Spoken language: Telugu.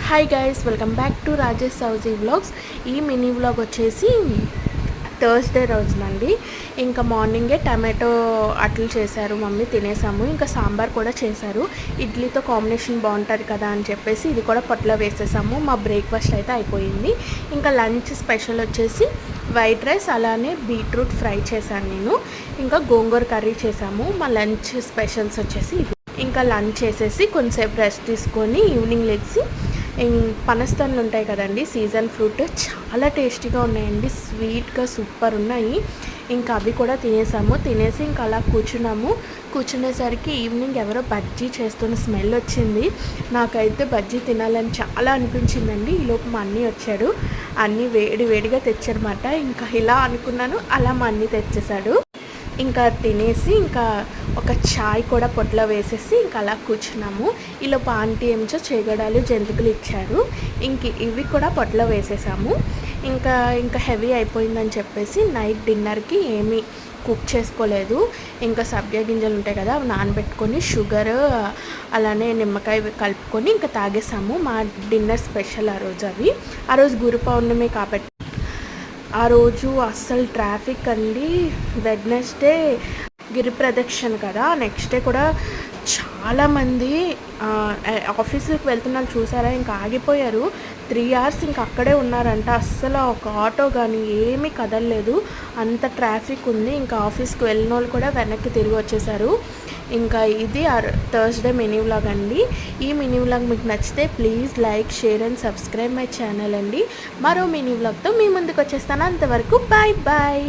Hi guys, welcome back to Rajesh Sauji vlogs. ఈ మినీ వ్లాగ్ వచ్చేసి థర్స్డే రోజునండి. ఇంకా మార్నింగే టమాటో అట్లు చేశారు మమ్మీ, తినేసాము. ఇంకా సాంబార్ కూడా చేశారు. ఇడ్లీతో కాంబినేషన్ బాగుంటుంది కదా అని చెప్పేసి ఇది కూడా పొట్టలో వేసేసాము. మా బ్రేక్ఫాస్ట్ అయితే అయిపోయింది. ఇంకా లంచ్ స్పెషల్ వచ్చేసి వైట్ రైస్, అలానే బీట్రూట్ ఫ్రై చేశాను నేను. ఇంకా గోంగూర కర్రీ చేసాము. మా లంచ్ స్పెషల్స్ వచ్చేసి ఇది. ఇంకా లంచ్ చేసేసి కొంచెంసేపు రెస్ట్ తీసుకొని ఈవినింగ్ లెగ్సి పనస్తన్లు ఉంటాయి కదండి, సీజన్ ఫ్రూట్, చాలా టేస్టీగా ఉన్నాయండి, స్వీట్గా సూపర్ ఉన్నాయి. ఇంకా అవి కూడా తినేసి ఇంకా అలా కూర్చునేసరికి ఈవినింగ్ ఎవరో బజ్జీ చేస్తున్న స్మెల్ వచ్చింది. నాకైతే బజ్జీ తినాలని చాలా అనిపించిందండి. ఈలోపు మా అన్నీ వచ్చాడు. అన్నీ వేడిగా తెచ్చారన్నమాట. ఇంకా ఇలా అనుకున్నాను, అలా మా అన్నీ తెచ్చేసాడు. ఇంకా తినేసి ఇంకా ఒక చాయ్ కూడా పొట్లో వేసేసి ఇంకా అలా కూర్చున్నాము. ఈలోపు ఆంటీ ఏమో చేగడాలు జంతికలు ఇచ్చారు. ఇవి కూడా పొట్లో వేసేసాము. ఇంకా హెవీ అయిపోయిందని చెప్పేసి నైట్ డిన్నర్కి ఏమీ కుక్ చేసుకోలేదు. ఇంకా సబ్జా గింజలు ఉంటాయి కదా, అవి నానబెట్టుకొని షుగర్ అలానే నిమ్మకాయ కలుపుకొని ఇంకా తాగేసాము. మా డిన్నర్ స్పెషల్ ఆ రోజు గురు పౌర్ణమి కాబట్టి ఆ రోజు అస్సలు ట్రాఫిక్ అండి. వెడ్నెస్డే గిరి ప్రదక్షిణ కదా, నెక్స్ట్ డే కూడా చాలామంది ఆఫీసులకు వెళ్తున్నారు చూసారా, ఇంకా ఆగిపోయారు. 3 hours ఇంకా అక్కడే ఉన్నారంట. అస్సలు ఒక ఆటో కానీ ఏమీ కదలలేదు, అంత ట్రాఫిక్ ఉంది. ఇంకా ఆఫీస్కి వెళ్ళిన వాళ్ళు కూడా వెనక్కి తిరిగి వచ్చేసారు. ఇంకా ఇది థర్స్డే మినీ వ్లాగ్ అండి. ఈ మినీ వ్లాగ్ మీకు నచ్చితే please like, share and subscribe my channel అండి. మరో మినీ వ్లాగ్తో మీ ముందుకు వచ్చేస్తాను. అంతవరకు బాయ్ బాయ్.